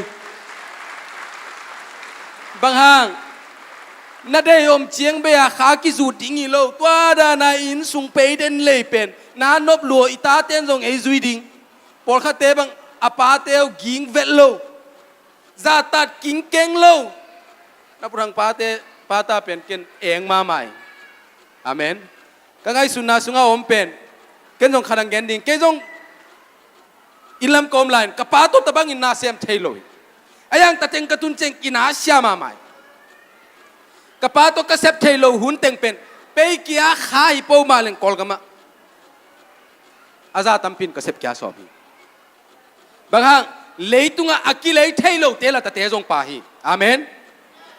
บางห้างนาได้ยมเชียงเบียขากิสูดิ้งอีโลตัวดานาอินสุงเปเดนเลยเป็นนานบลัวอิตาเต้นทรงเอซุยดิ้งปอลคาเตบังอปาเตลกิงเวลโล ซาตัดกิงเก่งโลนับพรังปาตาเป็นเกนเองมาใหม่อาเมนก็ไงสุนาสุงาอมเป็นเกนจงขดังเกนดิ่งเกนจงอิลลัมกอมไลน์กับปาตุตะบังอินนาเซียมเทโลยไอ้ยังตัดเจงกระตุนเจงกินาเซียมาใหม่กับปาตุกระเซปเทโลหุ่นเต็งเป็นไปกี้อาขาฮิปโปมาเลงกอลกามะอาซาตัมปินกระเซปกี้อาสอบฮีบางครั้งเลยตุงอากิเลยเทโลเตละตะเตจงปาฮีอาเมน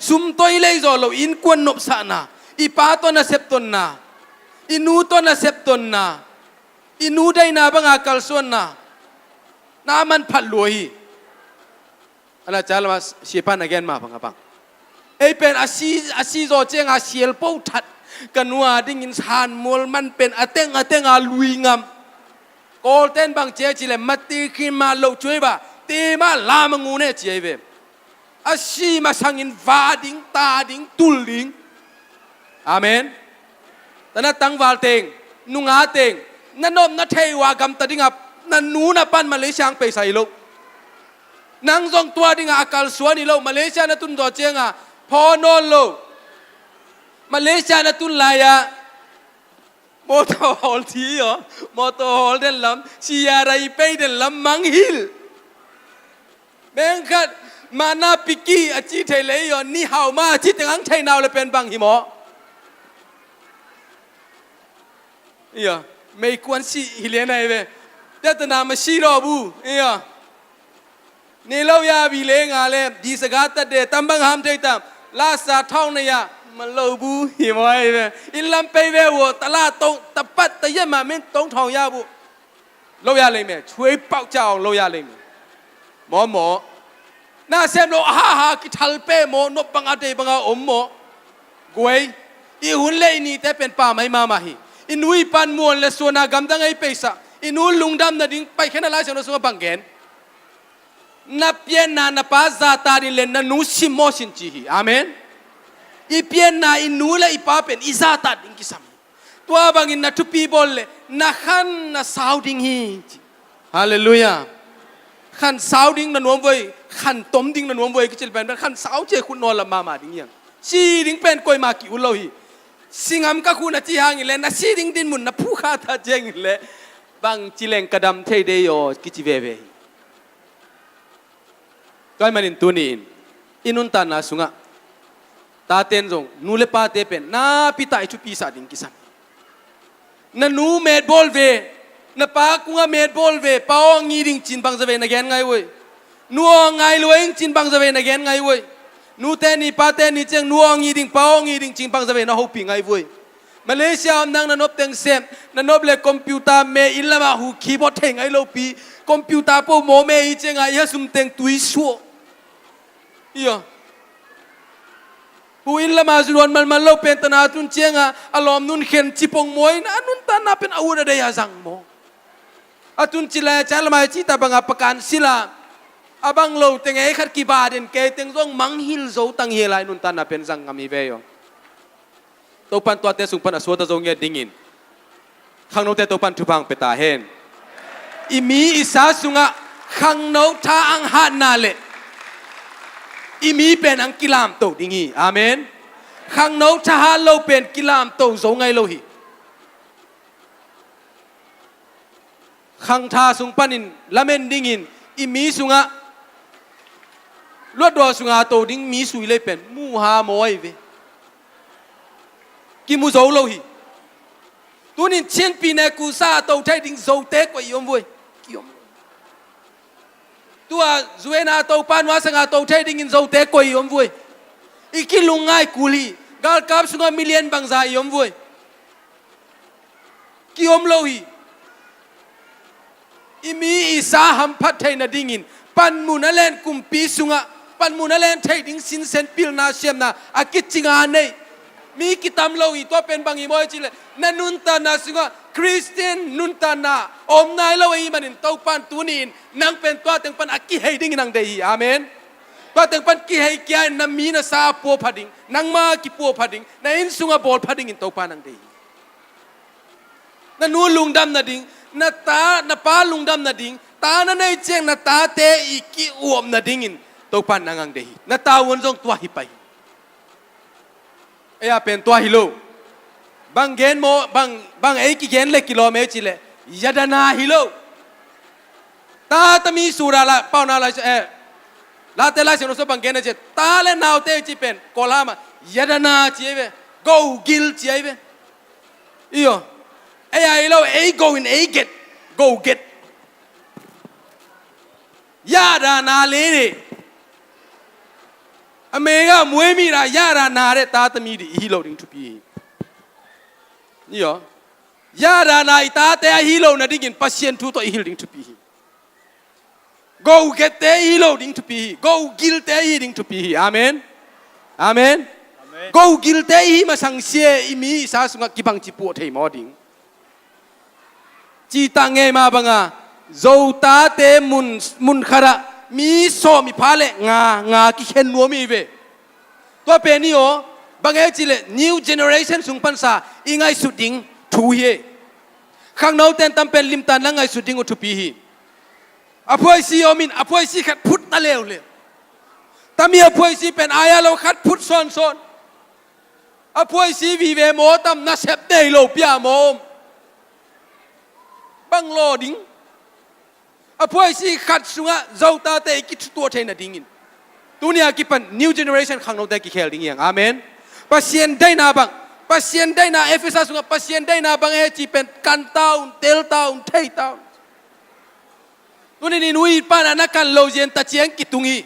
ซุมตัวเลยจอโลอินควนนบสานาอีปาตัวน่ะเซปตนนาอินูตัวน่ะเซปตนนาอินูได้นาบังอาคัลส่วนนาน้ามันพัดลวยอันนั้นจะมาเสียปันagainมาพังปังไอเป็นอาชีโจเจงอาเซียลปูทัดกันว่าดิ้งอินสานมอลมันเป็นอาเตงอาลุยงามโกลเทนบางเจจิเลมัตติขึ้นมาโลช่วยบ่าตีมาลามังูเนี่ยเจเวอาชีมาสังอินวาดิ้งตาดิ้งตุลดิ้งอาเมนแต่นั่นตั้งวาลเตงนุงอาเตงนั่นนมนั่นเทวากรรมตัดดิ้งอับนั่นนูน่ะปั้นมาเลเซียไปใส่โลนังจงตัวดิ้งอาการสวนนี่โลมาเลเซียนั่นตุนตัวเจงอ่ะพอนอนโลมาเลเซียนั่นตุนลายะมอเตอร์ฮอลที่เหรอมอเตอร์ฮอลเดินลำชีอะไรไปเดินลำมังฮิลแบงคัดมาหน้าปิกี้อาชีพไทยเลยอ่ะนี่เห่ามาอาชีพตั้งไทยนาวเลยเป็นบางหิมะเอียไม่ควรสิฮิเลนไอเวเด็ดนามาชีรอบูเอียนี่เราอย่าบิเลงอะไรดีสกัดตัดเดตั้มบังหามใจตั้มลาสาท่องเนี่ยมันเราบูหิมะไอเวอินลำไปเววตลาดตรงตะปัดตะเยี่ยมาเม่นตรงทองยาบูเราอย่าเลยแม่ช่วยเป่าเจ้าเราอย่าเลยหมอน่าเสียมโลฮ่ากิทัลเป้หมอนบบังอาเดบังอาอมหมอกวยอีหุ่นเล่นี่แต่เป็นป่าไม่มาฮีอินุยปันมวนและส่วนagamดังไอเปซ่าอินูลุงดำนาดิ้งไปแค่นั้นละเสียงเราส่งบังเกนนับเพียนนาป้าซาตาดิเลนนันูชิมอชินจีฮีอาเมนอีเพียนนาอินูและอีป้าเป็นอิซาตาดิ้งกิสามีตัวบางอินนัทุปีบอลเลนักขันนัสาวดิ้งฮีฮาเลลูยาขันสาวดิ้งนันวมไว้ขันต้มดิ้งนันวมไว้ก็จะเป็นขันสาวเจ้าคุณนอนละมาดิ้งยังชีดิ้งเป็นกอยมากิอุลโลฮีสิงห์ก็คุณอาจจะหางอิเลนะชีดิ้งดินมุนนะผู้ข้าทัดเจงอิเลบางจิเลงกระดำเทเดียกิจิเวเวก็มันอินตัวนี้อินุนตานาสุงะตาเต็นจงนูเลปาเตเป็นนาพิตาอิชุปีศาดิงกิสัมนันนูเมดบอลเวนับปากุงะเมดบอลเวป้าวงีดิงจินบังจะเวนักแกนไงเว้ยนัวไงรวยจินบังจะเวนักแกนไงเว้ยนูเตนี่ปาเตนี่เจงนัวงีดิงป้าวงีดิงจินบังจะเวนักฮูปิงไงเว้ยมาเลเซียนังนันอบเต็งเซมนันอบเลคอมพิวเตอร์เมอิลละมาหูคีย์บอร์ดเทงไอโลปีคอมพิวเตอร์พวกโมเมอีเจงไงยะสุมเต็งตุยชัวเอียผู้อิลละมาจวนมันโลเป็นตนาตุนเจงอ่ะอารมณ์นุนเข็นจิปงมวยนะนุนตานาเป็นอาวุธอะไรยาสังโมอาตุนจิเลจัลมาจิตาบังอาปกันศิลาอาบังโลเต็งไอขัดกีบาเดนเกเต็งซงมังฮิลโซตังเฮลายนุนตานาเป็นสังกามีเวโยตัวปันตัวเตสุปันอสวดจงเงดิ่งินข้างโน้ตตัวปันทุบังเปตาเฮนอิมีอิสาสุงะข้างโน้ตทาอังหานาเลอิมีเป็นอังกิลามโตดิ่งีอาเมนข้างโน้ตทาฮาโลเป็นกิลามโตโซไงโลหิข้างทาสุงปันินละเมนดิ่งินอิมีสุงะลวดดอสุงะโตดิ่งมีสุยเลยเป็นมูฮาโมยเวกิมุโซโลฮีตัวนี้เช่นปีนักูซาโตไทยดิ้งโซเตกไว้ยมวยกิยมตัวจวนอาโตปานวาสังอาโตไทยดิ้งโซเตกไว้ยมวยอีกิลุงไงกุลีกาลกับสุงามิเลียนบังซายมวยกิยมโลฮีอิมีอิสาหัมพัดไทยนาดิ้งปันมุนาเลนกุมปีสุงาปันมุนาเลนไทยดิ้งสินเซนปิลนาเชียมนาอากิจิงาเนมีกิตามโลหิตัวเป็นบางอีโมยจิเลนันนุนตานาสิงะคริสเตียนนุนตานาอมนายโลหิมันตัวปันตัวนี้นังเป็นตัวเต็งปันอากิเฮดิ้งนังเดียอาเมนตัวเต็งปันกิเฮกี้นันมีนาซาปัวพัดดิ้งนังมากิปัวพัดดิ้งนันอินสุงะบอลพัดดิ้งตัวปันนังเดียนันนูลุงดำนาดิ้งนัตตานับป้าลุงดำนาดิ้งตานั่นไอเจงนัตตาเตอีกิอวมนาดิ้งอิน ตัวปันนังเดียนัตาวันจงตัวหิไปไอ้เป็นตัวฮิโลบางเกนโมบางไอ้กี่เกนเล็กกิโลเมตรจิเลยัดนาฮิโลตาตมีสุราละเป้านาละลาเตล่าเชนโซบางเกนเจตาเลนาวเตจิเป็นโคลามายัดนาจีเวgo gilจีเวอีโอไอ้ฮิโลไอ้ go in ไอ้ get go get ยัดนาเลดิอเมริกามวยมีระยะรานาเรตาตมีดีฮิโลดิ้งทุปีนี่เหรอยารานาอิตาเตะฮิโลนาดิ้งปัสเซียนทุตัวฮิโลดิ้งทุปี go get เตะฮิโลดิ้งทุปี go gil เตะฮิดิ้งทุปีอาเมนอาเมน go gil เตะฮิมาสังเสียอิมีสาสุงกิบังจิปูเทมอดิ้งจีตังเงมาบังอาโจตาเตมุนขระมีโซมีพาเลงากิเข็นนัวมีเวตัวเป็นนี่โอบางเอจิเล new generation สุงปันซาอิงไงสุดดิ้งทูเฮข้างนอกเต็นตำเป็นลิมตันแล้วไงสุดดิ้งอุทุปีฮีอภัยซีโอมินอภัยซีขัดพุทธตะเลวเลยแต่มีอภัยซีเป็นอายาเราขัดพุทธซ้อนอภัยซีวีเวโมตำนัสเซปเดโลเปียโมบังโลดิ้งอภัยสิขัดสุงะเจ้าตาเตะกิจตัวเทนดิ้งตัวนี้กิปัน new generation ข้างนอกได้กิเคลดิ้งยังอาเมนปัสเซียนได้นาบังปัสเซียนได้นาเอฟเอสสุงะปัสเซียนได้นาบังเอจีเป็นกันตาวน์เทลตาวน์เทยตาวน์ตัวนี้นุยปานานักการโลเจนตะเจียงกิตุงี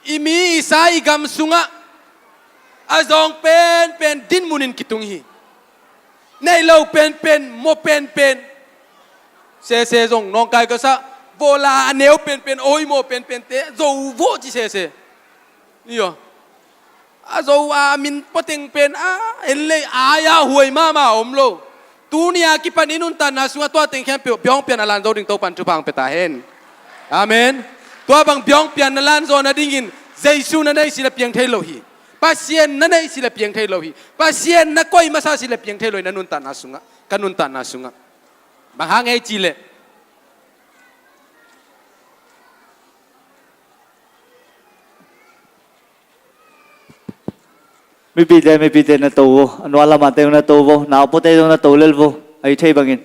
อิมีอิสายกัมสุงะอาจงเป็นดินมุนินกิตุงีในโลเป็นโมเป็นเซจงน้องกายก็ซะโวลาเนวเป็นโอยโมเป็นเตะโจโวจิเซนี่เหรออาโจอามินปะเต็งเป็นเอเลอายาหวยมาอมโลตูนี่อากิปันอินุนตันนาสุงตัวเต็งแค่เปียงเปียนอลันโจดิ่งโตปันทุพังเปตาเห็นอาเมนตัวบางเปียงเปียนอลันโจนาดิ่งอินเจสุนันได้ศิลป์เปียงเทโลฮีปัสเซียนนั่นได้ศิลป์เปียงเทโลฮีปัสเซียนนักก้อยมาซาศิลป์เปียงเทโลนันนุนตันนาสุงกันนุนตันนาสุงบางหางไอจีเลไม่ปีเดนตัวอันวันละมาเตนตัวหนาวปุ๊เตนตัวเลวไอ้เทบังอิน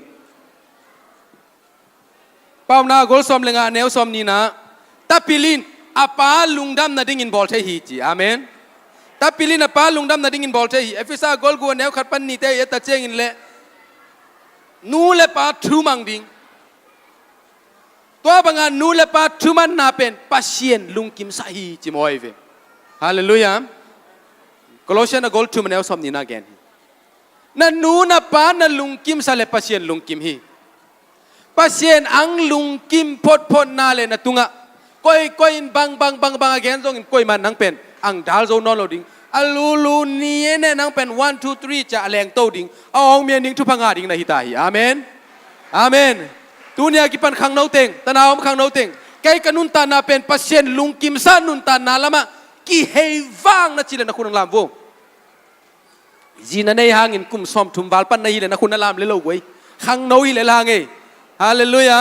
ป้าวนาโกลสอมเลงาเนวสอมนีนะตาปิลินอาปาลุงดำนาดิ่งอินบอลเทฮีจีอาเมนตาปิลินอาปาลุงดำนาดิ่งอินบอลเทฮีเอฟิซาโกลกูเนวขัดปันนีเตยตะเจงอินเลนูเลปาทรูมังดิ่งตัวบางงานนูเลปาทรูมันนาเป็นปัสเซียนลุงกิมซาฮีจิมอยเวฮาเลลูยาโคลอสเชนกอลทูมันเอลสอมนีนาแกนนั่นนูนับปานั่นลุงกิมซาเลปัสเซียนลุงกิมฮีปัสเซียนอังลุงกิมพดนาเลนะตุงะก้อยบางแกนซงก้อยมันนังเป็นอังดาลโซนอลดิ้งอัลลูนี่เนี่ยนังเป็น1 2 3จะแรงโตดิ้งเอาองเมียนิ่งทุพังอาดิ้งนะฮิตาฮีอาเมนอาเมนตัวนี้กิปันขังนาวเต็งตานาวขังนาวเต็งแกกันนุนตานาเป็นปัสเซียนลุงกิมซานุนตานาละมากี่เฮวังนะจิเลนะคุณนังลามวงจีนันในหางอินกุมซอมทุมบาลปันในฮิเลนะคุณนังลามเลโลกไว้ขังนาวฮิเลลางเอฮาเลลูยา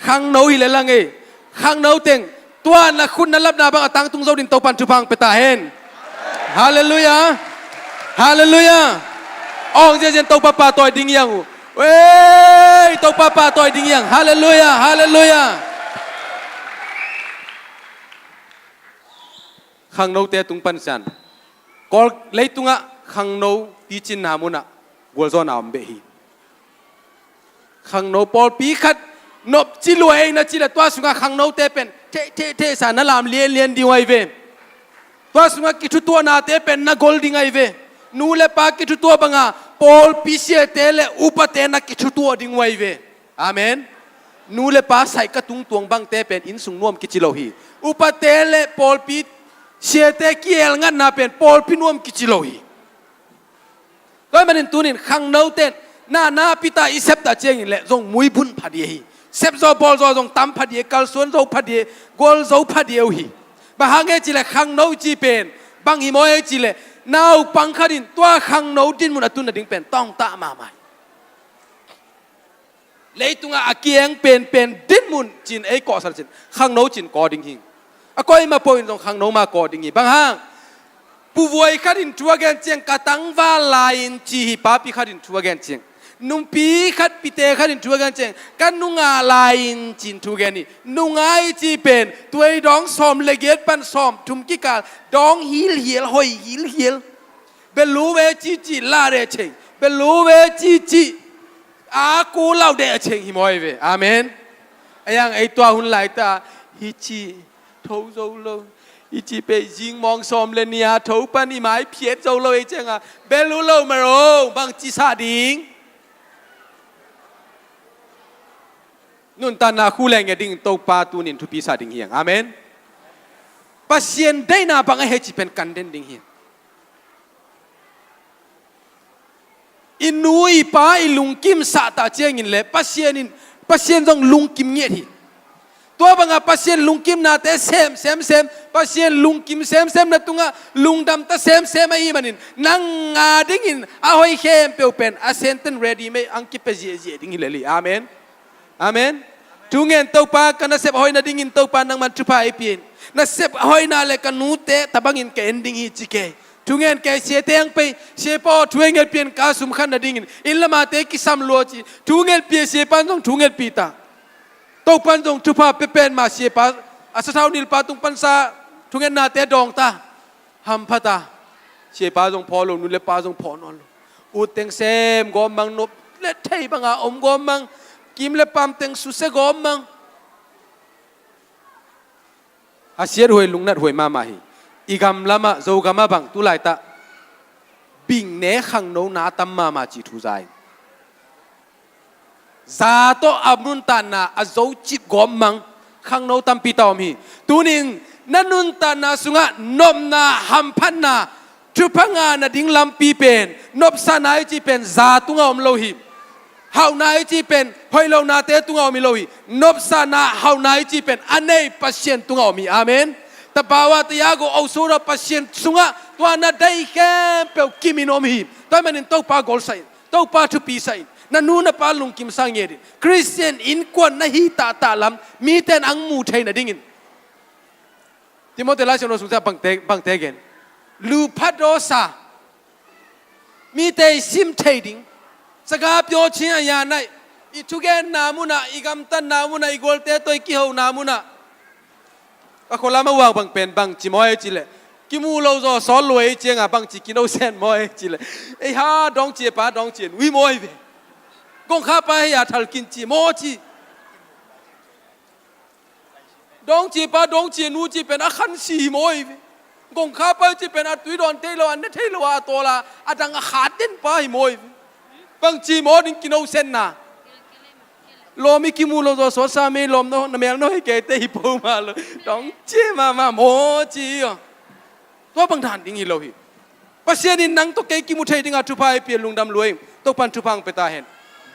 ขังนาวฮิเลลางเอขังนาวเต็งตัวนะคุณนังรับนาบังตังตุงโซดินโตปันทุพังเปตาเฮนฮาเลลูยาฮาเลลูยาองเจเจนโตปะปะตัวดิ้งยังเว้ยโตปะปะตัวดิ้งยังฮาเลลูยาฮาเลลูยาขังนาวเตตุงปันสันกอลเลยตุงะขังนาวตีจินนามุนะกอลโซนามเบฮีขังนาวปอลปีขัดนบจิลวยนะจิละตัวสุงะขังนาวเตเป็นเทสานลามเลียนดีไวเวตัวสุงะกิจุตัวนาเตเป็นนักกอลดิ้งไอเวนูเลปากิจุตัวบังอาปอลปีเสียเตเลอุปเตนักกิจุตัวดิ้งไวเวอาเมนนูเลปาใส่กระตุงตวงบังเตเป็นอินสุงนวมกิจิโลฮีอุปเตเลปอลปีเสียเตกีเอลงันนาเป็นปอลพินวมกิจิโลฮีก็มันเป็นตัวนี้ขังนาวเตนนาพิตาอิเซปตาเจงเลยจงมุยบุญพัดเยฮีเซปโซบอลโซจงตั้มพัดเยกัลส่วนโซพัดเยกอลโซพัดเยฮีบางครั้งจิเลขังนาวจีเป็นบางหิมอยจิเลนาวปังคดินตัวขังนาวดินมุนตุนดิ่งเป็นต้องตามาใหม่ lấy tung à kieng pen đến mun chín ấy cọ sẵn chín khang nấu chín cọ đình hình à coi mà point trong khang nấu mà cọ đình hình bằng hang pu voi khát in chua gen chieng katang va lain chi hi pa pi khát in chua gen chieng nung pi khát pi te khát in chua gen chieng kan nung à lain chin chua gen ni nung ai chi pen tuai dong som leget pan som thum ki ka dong hiel hoi hiel belu ve chi la re chieng belu ve chi à cô lao đệ chừng hi moi về amen ayang ai tua hun lại ta hi chi thấu dâu lâu hi chi pe jing mong som lên nia thấu pan hi mai phiết dâu lâu ai chăng à bé lú lâu mà rồi bằng chi sa đinh nun ta na khu leng ding to pa tu nin thu pi sa ding hiang amen pasien dai na bang ai chi pen kan den ding hiang inui pa ilung kim sa ta chiang in le pasien jong lung kim nge thi to banga pasien lung kim na te sem pasien lung kim sem na tunga lung dam ta sem ai manin nang nga ding in a hoi khem pe pen a senten ready me ang ki pe je ding le li amen tungen to pa kana sep hoi na ding in to pa nang man tu pa ai pin na sep hoi na le kanu te tabang in ke ending hi chike tungen ke se teng pe se po tungen pian ka sum khan na ding in lama te ki sam lo chi tungen pi se pan jong tungen pi ta to pan jong tu pa pe pen ma se pa asa thau nil pa tung pan sa tungen na te dong ta ham phata se pa jong pho lo nu le pa jong pho non u teng sem gom mang nop le thei banga om gom mang kim le pam teng su se gom mang asier hoi lungnat hoi ma hi igam lama zogama bang tu lai ta bing ne khang no na tam ma chi thu zai za to amrun ta na azo chip gom mang khang no tam pi tom hi tuning nanun ta na sunga nom na ham phan na chupanga na ding lam pi pen nop sanai chi pen za tunga om lo hi hau nai chi pen hoi lo na te tunga om lo hi nop sana hau nai chi pen anei pasien tunga om hi amen ta bawa ta yago ausura pasien sunga tua na dai kem pe kiminom hi ta manin to pa gol sai to pa thu pi sai na nu na pa lung kim sang ye Christian in kwan na hi ta lam mi ten ang mu thai na dingin Timothy la chono sungsa bang te gen lu phadosa mi te sim thai ding saga pyo chin aya nai I thugen namuna igam tan namuna igol te toy ki ho namuna akola ma wang bang pen bang chi moi chi le ki mu lo zo so loi chiang a bang chi ki no sen moi chi le ei ha dong chi pa dong chi wi moi ve gong kha pa ya thal kin chi mo chi dong chi pa dong chi nu chi pen a khan si moi ve gong kha pa chi pen a tui don te lo an te lo a to la adang a khat den pa hi moi ve bang chi mo ding ki no sen na lomi ki mu lo zo so sa me lom no na mel no he ke te hi po ma lo dong che ma mo chi yo to bang than ding hi lo hi pasien in nang to ke ki mu thei ding a thu pai pi lung dam luai to pan thu phang pe ta hen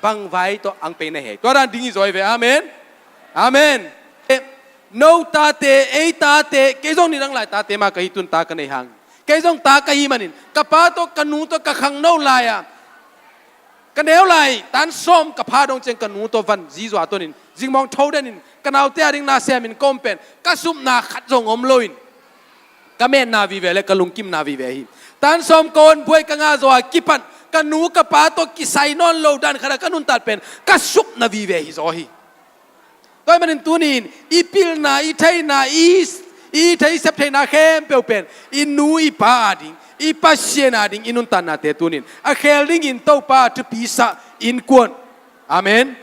bang vai to ang pe na he to ran ding hi zoi ve amen no ta te ei ta te ke jong ni nang lai ta te ma ka hi tun ta ka nei hang ke jong ta ka hi manin ka pa to ka nu to ka khang no lai yaกันเดียวไล่ตันส้มกับพาดงเจงกันนูตัววันจีจวตัวนินจิงมองเท่าเดนินกันเอาเตียดิงนาเซียมินกอมเป็นกัสุมนาขัดจงอมลอยกันเมนนาวิเวเลกันลุงกิมนาวิเวหิตันส้มโกนบวยกันงาจวกิปันกันนูกับพาตัวกิไซนอนโลดันขณะกันนุนตัดเป็นกัสุมนาวิเวหิจอหิตัวมันนินตัวนินอีพิลนาอีไทนาอีไทเซปไทนาเข้มเปลวเป็นอีนูอีปาดิงI pasien ading inun tan na te tunin a khelding in to pa tu pisa in kwon amen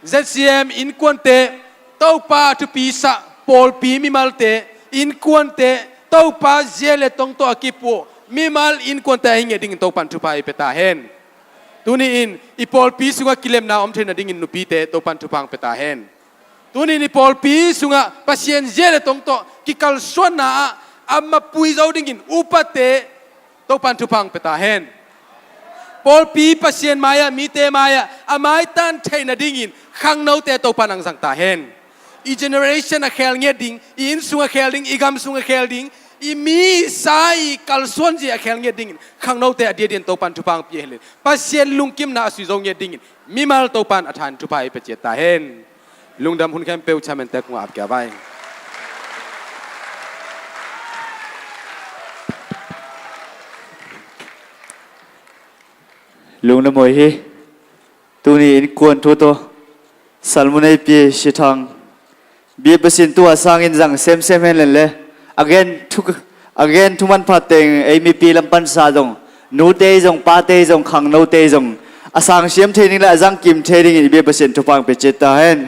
ZCM in kwon te to pa tu pisa pol pi mi mal te in kwon te to pa zele tong to akipo mi mal in kwon te hinge ding to pan tu pa peta hen tuni in I pol pi sunga kilem na om thena ding in nu pi te to pan tu pang peta hen tuni ni pol pi sunga pasien zele tong to ki kal suan na amma pui zo ding in upate to pan tu pang peta hen pol pi pasien maya mi te maya amai tan theina dingin khang no te to panang sang ta hen I generation a khel nge ding in sunga khel ding igam sunga khel ding อีมีสายกัลส่วนจีแข็งเงียดิ่งข้างนอกแต่เดียดินโตปันทุพังเปียเลยปัสเซียนลุงกิมนาสุยงเงียดิ่งมีมาลโตปันอัฐานทุพายเปเจตาเห็นลุงดำหุ่นแคมเปลชามันเตกงอาบแก่ใบ ลุงนโมยฮีตัวนี้อินกวนทุตัวสัลมุนัยปีชิทังบีบสินตัวสร้างอินจังเซมเห็นเลย again ทุกมันพัดเต็งไอมีปีลำปันซาจงนูเตจงปาเตจงขังนูเตจงอาสังเสียมเทนิงและอาสังกิมเทนิงบีบสินทุพังเปจิตาเห็น